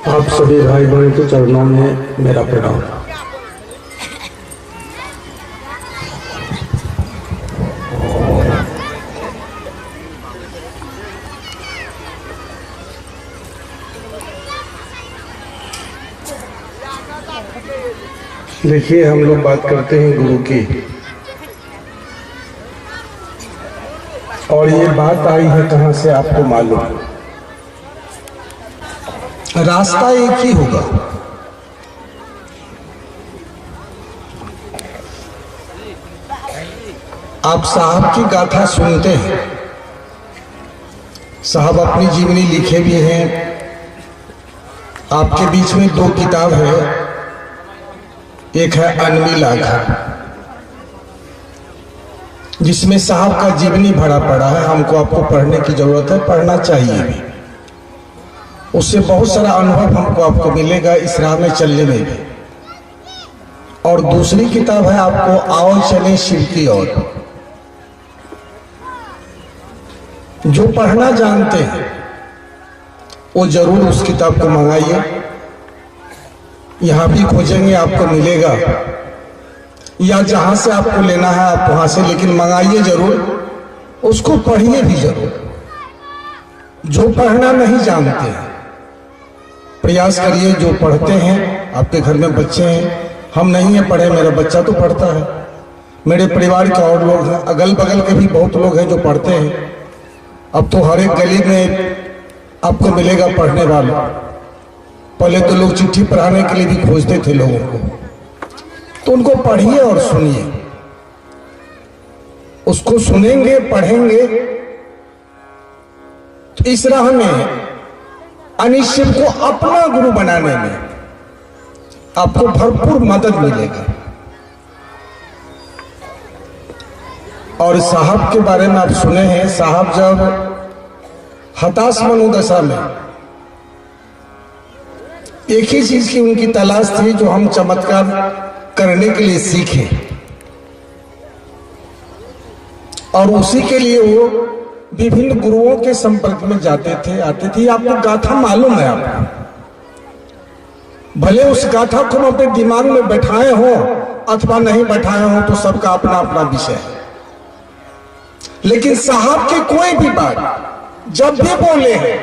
आप सभी भाई बहन के चरणों में मेरा प्रणाम। देखिए, हम लोग बात करते हैं गुरु की, और ये बात आई है कहां से आपको मालूम। रास्ता एक ही होगा। आप साहब की गाथा सुनते हैं, साहब अपनी जीवनी लिखे भी हैं। आपके बीच में दो किताब है, एक है अनमिल आघा, जिसमें साहब का जीवनी भरा पड़ा है। हमको आपको पढ़ने की जरूरत है, पढ़ना चाहिए भी। उससे बहुत सारा अनुभव हमको आपको मिलेगा इस राह में चलने में भी। और दूसरी किताब है आपको आओ चले शिव की ओर। जो पढ़ना जानते हैं वो जरूर उस किताब को मंगाइए। यहां भी खोजेंगे आपको मिलेगा, या जहां से आपको लेना है आप वहां से, लेकिन मंगाइए जरूर, उसको पढ़िए भी जरूर। जो पढ़ना नहीं जानते हैं प्रयास करिए। जो पढ़ते हैं, आपके घर में बच्चे हैं, हम नहीं है पढ़े, मेरा बच्चा तो पढ़ता है, मेरे परिवार के और लोग हैं, अगल बगल के भी बहुत लोग हैं जो पढ़ते हैं। अब तो हर एक गली में आपको मिलेगा पढ़ने वाला। पहले तो लोग चिट्ठी पढ़ाने के लिए भी खोजते थे लोगों को। तो उनको पढ़िए और सुनिए, उसको सुनेंगे पढ़ेंगे तो इस राह में अनिश्चित को अपना गुरु बनाने में आपको भरपूर मदद मिलेगा। और साहब के बारे में आप सुने हैं, साहब जब हताश मनोदशा में एक ही चीज की उनकी तलाश थी, जो हम चमत्कार करने के लिए सीखे, और उसी के लिए वो विभिन्न गुरुओं के संपर्क में जाते थे, आते थे। आपको गाथा मालूम है, आपको भले उस गाथा को हम अपने दिमाग में बैठाए हो अथवा नहीं बैठाए हो, तो सबका अपना अपना विषय है। लेकिन साहब की कोई भी बात जब भी बोले हैं,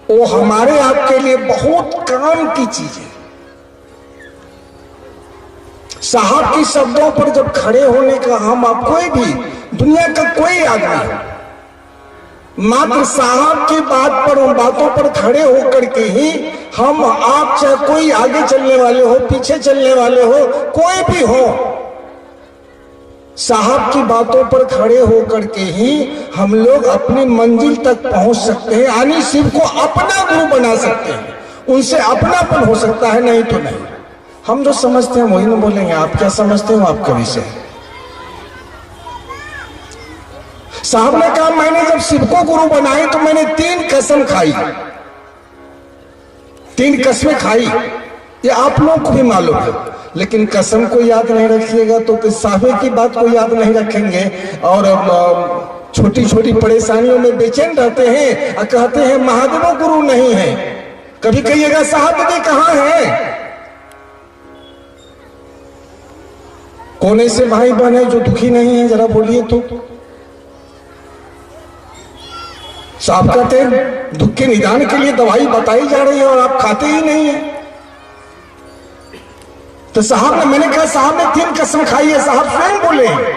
वो हमारे आपके लिए बहुत काम की चीज है। साहब की शब्दों पर जब खड़े होने का हम आप कोई भी दुनिया का कोई आदमी मात्र साहब की बात पर, उन बातों पर खड़े होकर के ही हम आप, चाहे कोई आगे चलने वाले हो, पीछे चलने वाले हो, कोई भी हो, साहब की बातों पर खड़े होकर के ही हम लोग अपनी मंजिल तक पहुंच सकते हैं, यानी शिव को अपना गुरु बना सकते हैं, उनसे अपनापन हो सकता है। नहीं तो नहीं। हम जो समझते हैं वही ना बोलेंगे। आप क्या समझते हो आपका विषय? साहब ने कहा, मैंने जब शिव को गुरु बनाई तो मैंने 3 कसम खाई, 3 कस्में खाई। ये आप लोग को भी मालूम है, लेकिन कसम को याद नहीं रखिएगा तो साहब की बात को याद नहीं रखेंगे, और छोटी छोटी परेशानियों में बेचैन रहते हैं और कहते हैं महादेव गुरु नहीं है। कभी कहिएगा साहब जी कहां है? कौन ऐसे भाई बहन है जो दुखी नहीं है? जरा बोलिए तो। साहब कहते हैं दुख के निदान के लिए दवाई बताई जा रही है और आप खाते ही नहीं है। तो साहब ने, मैंने कहा साहब ने 3 कसम खाई है। साहब स्वयं बोले हैं,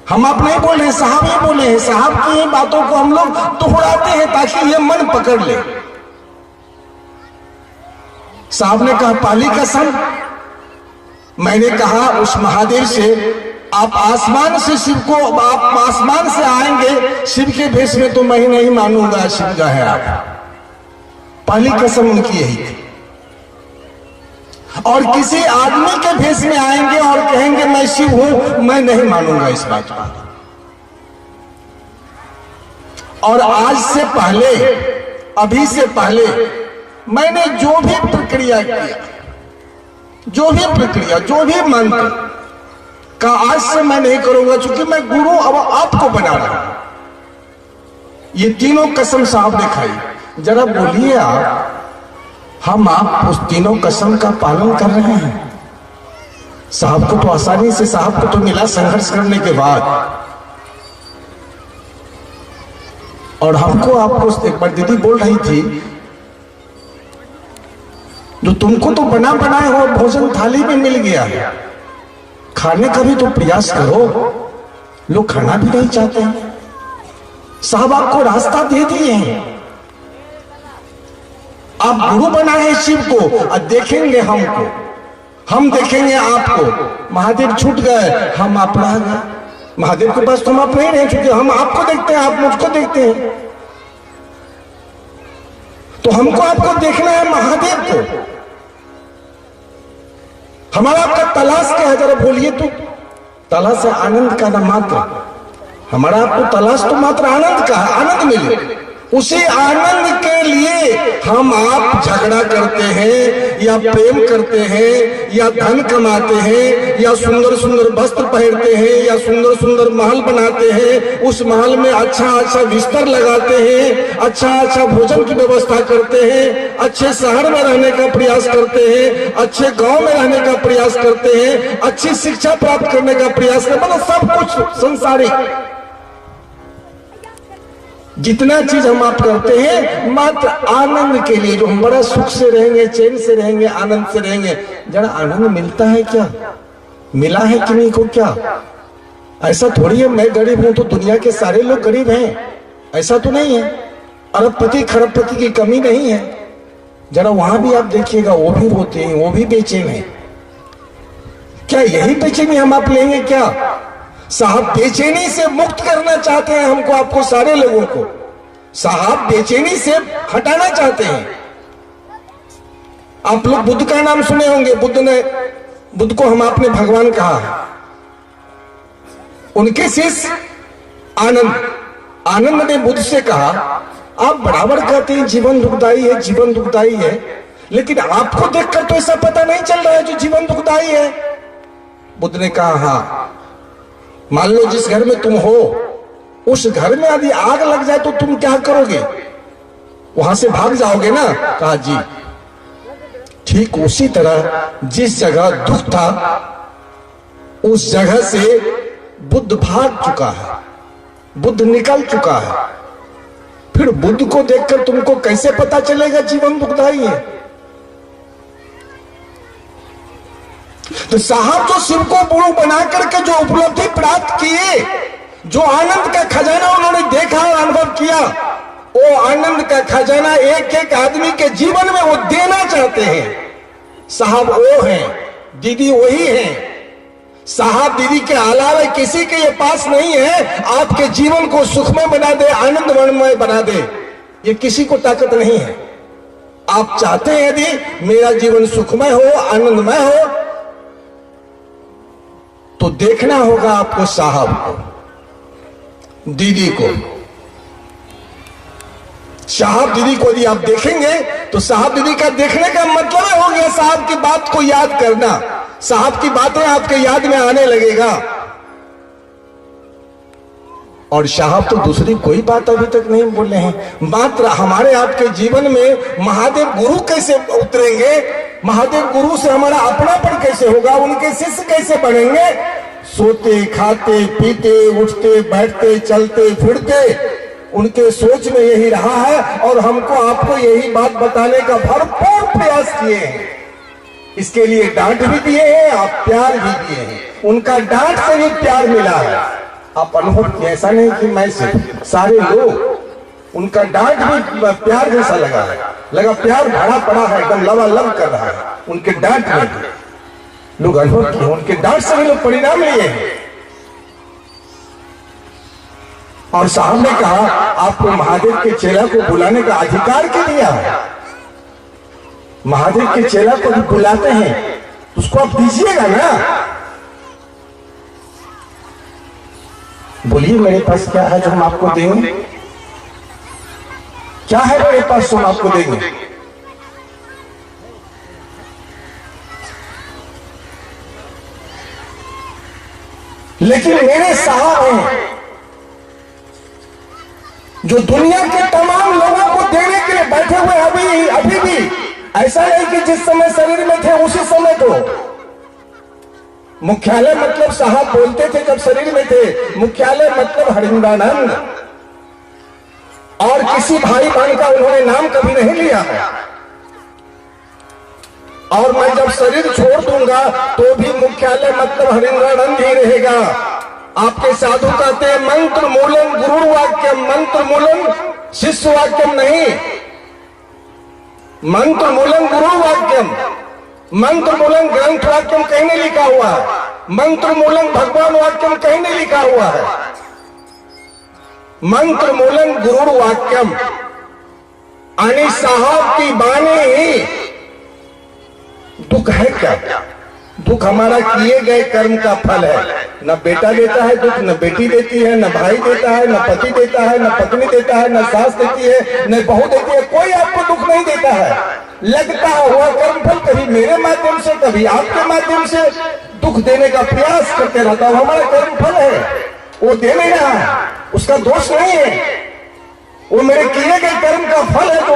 हम आप नहीं बोल रहे, साहब ही बोले हैं। साहब की बातों को हम लोग दोहराते हैं ताकि ये मन पकड़ ले। साहब ने कहा पहली कसम, मैंने कहा उस महादेव से, आप आसमान से शिव को, आप आसमान से आएंगे शिव के भेष में तो मैं नहीं मानूंगा शिव का है आप। पहली कसम उनकी यही थी। और किसी आदमी के भेष में आएंगे और कहेंगे मैं शिव हूं, मैं नहीं मानूंगा इस बात को। और आज से पहले, अभी से पहले मैंने जो भी प्रक्रिया किया, जो भी प्रक्रिया, जो भी मंत्र का, आज से मैं नहीं करूंगा, क्योंकि मैं गुरु अब आपको बना रहा हूं। ये तीनों कसम साहब ने खाई। जरा बोलिए आप, हम आप उस तीनों कसम का पालन कर रहे हैं? साहब को तो आसानी से, साहब को तो मिला संघर्ष करने के बाद, और हमको आपको एक बार दीदी बोल रही थी, जो तुमको तो बना बनाए हो भोजन थाली में मिल गया है, खाने का भी तो प्रयास करो। लोग खाना भी नहीं चाहते हैं। साहब आपको रास्ता दे दिए हैं, आप गुरु बनाए शिव को, और देखेंगे हमको, हम देखेंगे आपको। महादेव छूट गए, हम आप रह गए। महादेव के पास तो हम आप नहीं रहे, क्योंकि हम आपको देखते हैं, आप मुझको देखते हैं। तो हमको आपको देखना है, महादेव को। हमारा आपका तलाश क्या है, जरा बोलिए तो। तलाश है आनंद का ना मात्र। हमारा आपको तलाश तो मात्र आनंद का है, आनंद मिले। उसी आनंद के लिए हम आप झगड़ा करते हैं, या प्रेम करते हैं, या धन कमाते हैं, या सुंदर सुंदर वस्त्र पहनते हैं, या सुंदर सुंदर महल बनाते हैं। उस महल में अच्छा अच्छा बिस्तर लगाते हैं, अच्छा अच्छा भोजन की व्यवस्था करते हैं, अच्छे शहर में रहने का प्रयास करते हैं, अच्छे गांव में रहने का प्रयास करते हैं, अच्छी शिक्षा प्राप्त करने का प्रयास करते हैं। मतलब सब कुछ संसारिक, जितना चीज हम आप करते हैं मात्र आनंद के लिए, जो हम बड़ा सुख से रहेंगे, चैन से रहेंगे, आनंद से रहेंगे। जरा आनंद मिलता है क्या? मिला है कि नहीं को क्या? ऐसा थोड़ी है मैं गरीब हूं तो दुनिया के सारे लोग गरीब हैं, ऐसा तो नहीं है। अरबपति खरबपति की कमी नहीं है। जरा वहां भी आप देखिएगा, वो भी रोते हैं, वो भी बेचैन हैं। क्या यही बेचैनी हम आप लेंगे क्या? साहब बेचैनी से मुक्त करना चाहते हैं हमको, आपको, सारे लोगों को। साहब बेचैनी से हटाना चाहते हैं। आप लोग बुद्ध का नाम सुने होंगे। बुद्ध को हम आपने भगवान कहा। उनके शिष्य आनंद ने बुद्ध से कहा, आप बराबर कहते हैं जीवन दुखदाई है, जीवन दुखदाई है, लेकिन आपको देखकर तो ऐसा पता नहीं चल रहा है जो जीवन दुखदाई है। बुद्ध ने कहा, हाँ, मान लो जिस घर में तुम हो, उस घर में यदि आग लग जाए तो तुम क्या करोगे? वहां से भाग जाओगे ना? कहा जी। ठीक उसी तरह जिस जगह दुख था, उस जगह से बुद्ध भाग चुका है, बुद्ध निकल चुका है। फिर बुद्ध को देखकर तुमको कैसे पता चलेगा जीवन दुखदाई है? तो साहब जो शिव को गुरु बना करके जो उपलब्धि प्राप्त किए, जो आनंद का खजाना उन्होंने देखा और अनुभव किया, वो आनंद का खजाना एक एक आदमी के जीवन में वो देना चाहते हैं। साहब वो हैं, दीदी वही हैं। साहब दीदी के अलावा किसी के ये पास नहीं है आपके जीवन को सुखमय बना दे, आनंदमय बना दे। ये किसी को ताकत नहीं है। आप चाहते हैं यदि मेरा जीवन सुखमय हो, आनंदमय हो, तो देखना होगा आपको साहब को, दीदी को। साहब दीदी को यदि आप देखेंगे तो साहब दीदी का देखने का मतलब हो गया साहब की बात को याद करना, साहब की बातें आपके याद में आने लगेगा। और साहब तो दूसरी कोई बात अभी तक नहीं बोले हैं, मात्र हमारे आपके जीवन में महादेव गुरु कैसे उतरेंगे, महादेव गुरु से हमारा अपनापन कैसे होगा, उनके शिष्य कैसे बनेंगे। सोते खाते पीते उठते बैठते चलते फिरते उनके सोच में यही रहा है, और हमको आपको यही बात बताने का भरपूर प्रयास किए हैं। इसके लिए डांट भी दिए हैं, आप प्यार भी दिए हैं, उनका डांट से भी प्यार मिला है। आप अनुभव किए, ऐसा नहीं कि मैं सिर्फ, सारे लोग, उनका डांट भी प्यार जैसा लगा है, लगा प्यार भरा पड़ा है, एकदम लबालब कर रहा है। उनके डांट में लोग अनुभव किए, उनके डांट से भी लोग परिणाम लिए हैं। और साहब ने कहा आपको महादेव के चेला को बुलाने का अधिकार क्यों दिया है? महादेव के चेला को भी बुलाते हैं, उसको आप दीजिएगा ना। बोलिए मेरे पास क्या है जो हम आपको देंगे? क्या है मेरे पास जो हम आपको देंगे? लेकिन मेरे साहब हैं जो दुनिया के तमाम लोगों को देने के लिए बैठे हुए अभी भी ऐसा नहीं कि जिस समय शरीर में थे उसी समय तो मुख्यालय मतलब साहब बोलते थे जब शरीर में थे, मुख्यालय मतलब हरिंद्रानंद, और किसी भाई बहन का उन्होंने नाम कभी नहीं लिया है। और मैं जब शरीर छोड़ दूंगा तो भी मुख्यालय मतलब हरिंद्रानंद ही रहेगा। आपके साधु कहते हैं मंत्र मूलम गुरु वाक्यम, मंत्र मूलम शिष्य वाक्यम नहीं, मंत्र मूलम गुरु वाक्यम, मंत्र मूलम ग्रंथ वाक्यम कहीं नहीं लिखा हुआ है, मंत्र मूलम भगवान वाक्यम कहीं नहीं लिखा हुआ है। मंत्र मूलम गुरु वाक्यम आणि साहब की बानी ही दुख है क्या? दुख हमारा किए गए कर्म का फल है। न बेटा देता है दुख, न बेटी देती है, न भाई देता है, न पति देता है, न पत्नी देता है, न सास देती है, न बहू देती है, कोई आपको दुख नहीं देता है। लगता हुआ कर्म फल कभी मेरे माध्यम से कभी आपके माध्यम से दुख देने का प्रयास करते रहता हूं। हमारा कर्म फल है, वो दे नहीं रहा, उसका दोष नहीं है, वो मेरे किए गए कर्म का फल है